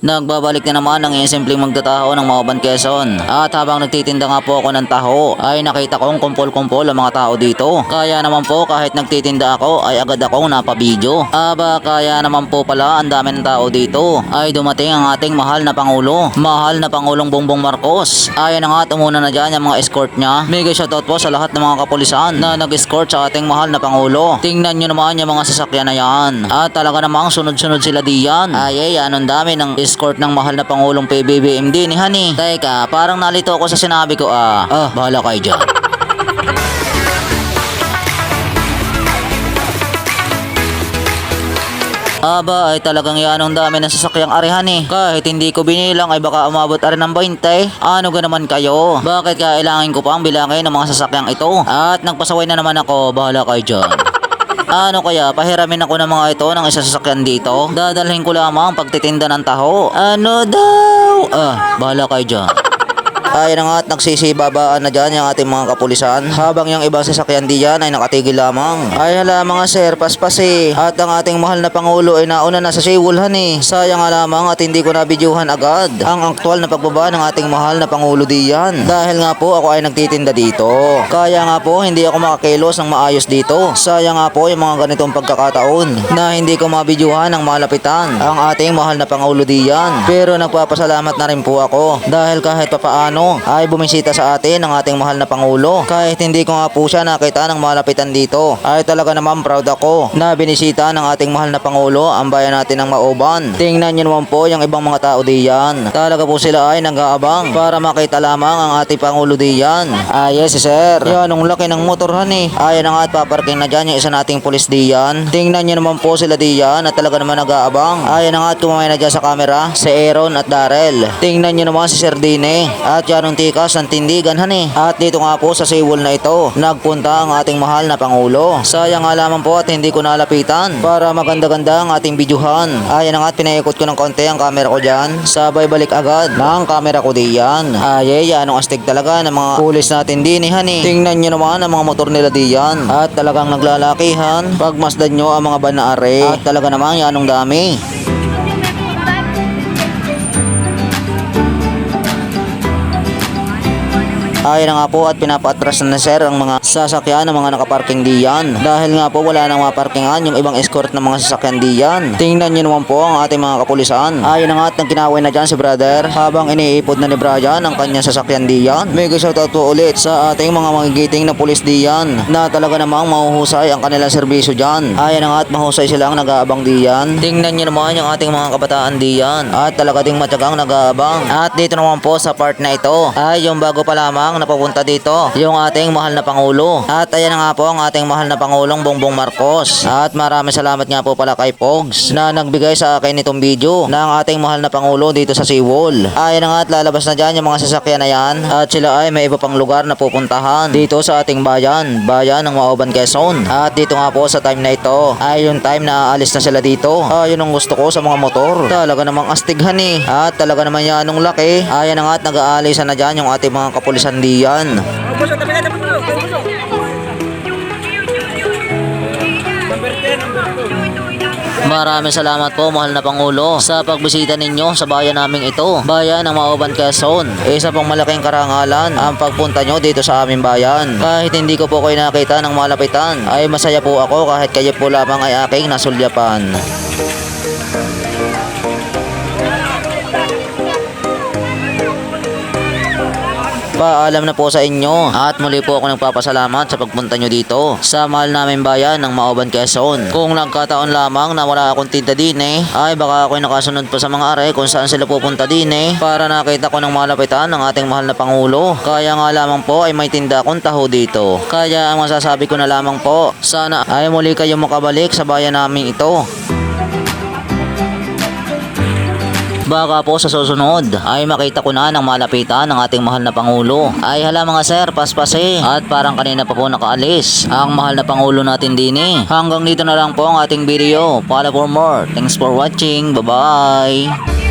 Nagbabalik na naman ang iyong simpleng magtataho ng Mauban, Quezon. At habang nagtitinda nga po ako ng taho, ay nakita kong kumpol-kumpol ang mga tao dito. Kaya naman po kahit nagtitinda ako ay agad akong napabidyo. Aba kaya naman po pala ang dami ng tao dito. Ay dumating ang ating mahal na Pangulo. Mahal na Pangulong Bongbong Marcos. Ay na nga tumuna na dyan yung mga escort niya. Mega shoutout po sa lahat ng mga kapulisan na nag-escort sa ating mahal na Pangulo. Tingnan nyo naman yung mga sasakyan na yan. At talaga namang sunod-sunod sila diyan. Ay anong dami ng escort ng mahal na Pangulong PBBMD ni Honey. Teka, parang nalito ako sa sinabi ko bahala kayo dyan. Aba ay talagang yan ang dami ng sasakyang arihan eh. Kahit hindi ko binilang ay baka umabot arin ng 20. Ano ga naman kayo? Bakit kailangan ko pang bilangin ng mga sasakyang ito? At nagpasaway na naman ako, bahala kayo dyan. Ano kaya, pahiramin ako ng mga ito ng isa sasakyan dito? Dadalhin ko lamang pagtitinda ng taho. Ano daw? Bahala kayo dyan. Ay na nga at nagsisibabaan na dyan yung ating mga kapulisan. Habang yung ibang sasakyan diyan ay nakatigil lamang. Ay hala mga sir, paspas eh. At ang ating mahal na Pangulo ay nauna na sa Seawolhan eh. Sayang nga lamang at hindi ko nabidyuhan agad ang aktual na pagbaba ng ating mahal na Pangulo diyan. Dahil nga po ako ay nagtitinda dito. Kaya nga po hindi ako makakilos ng maayos dito. Sayang nga po yung mga ganitong pagkakataon na hindi ko mabidyuhan ng malapitan ang ating mahal na Pangulo diyan. Pero nagpapasalamat na rin po ako dahil kahit papaano ay bumisita sa atin ang ating mahal na Pangulo. Kahit hindi ko nga po siya nakita ng malapitan dito, ay talaga naman proud ako na binisita ng ating mahal na Pangulo ang bayan natin ng Mauban. Tingnan nyo naman po yung ibang mga tao diyan. Talaga po sila ay nag-aabang para makita lamang ang ating Pangulo diyan. Yes sir. Yan ang laki ng motor honey. Ayan na nga at paparking na dyan yung isa nating pulis diyan. Tingnan nyo naman po sila diyan at talaga naman nag-aabang. Ayan na nga at kumamay na dyan sa camera si Aaron at Darrell. Tingnan nyo naman si Sir Dine at yan ang tikas ng tindigan honey. At dito nga po sa Seawall na ito nagpunta ang ating mahal na Pangulo. Sayang nga lamang po at hindi ko nalapitan para maganda-ganda ang ating bidyuhan. Ayan na nga at pinaikot ko ng konti ang camera ko dyan. Sabay balik agad ng camera ko diyan. Anong astig talaga ng mga pulis natin din eh honey. Tingnan nyo naman ang mga motor nila diyan. At talagang naglalakihan. Pagmasdan nyo ang mga banaare. At talaga naman yan ang dami. Ay na nga po at pinapaatras na sir ang mga sasakyan ng mga nakaparking diyan. Dahil nga po wala nang maparkingan yung ibang escort ng mga sasakyan diyan. Tingnan nyo naman po ang ating mga kapulisan. Ay na nga at nagkinaway na dyan si brother habang iniipod na ni Brian ang kanyang sasakyan diyan. Mega shoutout po ulit sa ating mga magigiting na pulis diyan na talaga namang mahuhusay ang kanilang serbisyo dyan. Ay na nga at mahusay silang nag-aabang diyan. Tingnan nyo naman yung ating mga kabataan diyan at talaga ding matyagang nag-aabang. At dito naman po sa part na ito ay yung bago pa lamang napapunta dito yung ating mahal na Pangulo. At ayan na nga po ang ating mahal na Pangulong Bongbong Marcos. At maraming salamat nga po pala kay Pogs na nagbigay sa akin itong video ng ating mahal na Pangulo dito sa Seawall. Ayan na nga at lalabas na dyan yung mga sasakyan na yan at sila ay may iba pang lugar na pupuntahan dito sa ating bayan ng Mauban, Quezon. At dito nga po sa time na ito ay yung time na aalis na sila dito. Yun ang gusto ko sa mga motor. Talaga namang astighan eh. At talaga naman yan ang laki. Ayan na nga at nag-aalisan na dyan yung ating mga kapulisan diyan. Maraming salamat po mahal na Pangulo sa pagbisita ninyo sa bayan naming ito, bayan ng Mauban, Quezon. Isa pong malaking karangalan ang pagpunta nyo dito sa aming bayan. Kahit hindi ko po kayo nakita ng malapitan ay masaya po ako kahit kayo po lamang ay aking nasulyapan. Paalam na po sa inyo at muli po ako nagpapasalamat sa pagpunta nyo dito sa mahal namin bayan ng Mauban, Quezon. Kung nagkataon lamang na wala akong tinta din ay baka ako'y nakasunod pa sa mga are kung saan sila pupunta din para nakita ko ng malapitan ng ating mahal na Pangulo. Kaya nga lamang po ay may tinda akong taho dito. Kaya ang masasabi ko na lamang po, sana ay muli kayo makabalik sa bayan namin ito. Baka po sa susunod ay makita ko na ng malapitan ng ating mahal na Pangulo. Ay hala mga sir, paspase. At parang kanina pa po nakaalis ang mahal na Pangulo natin din Hanggang dito na lang po ang ating video. Follow for more. Thanks for watching. Bye bye.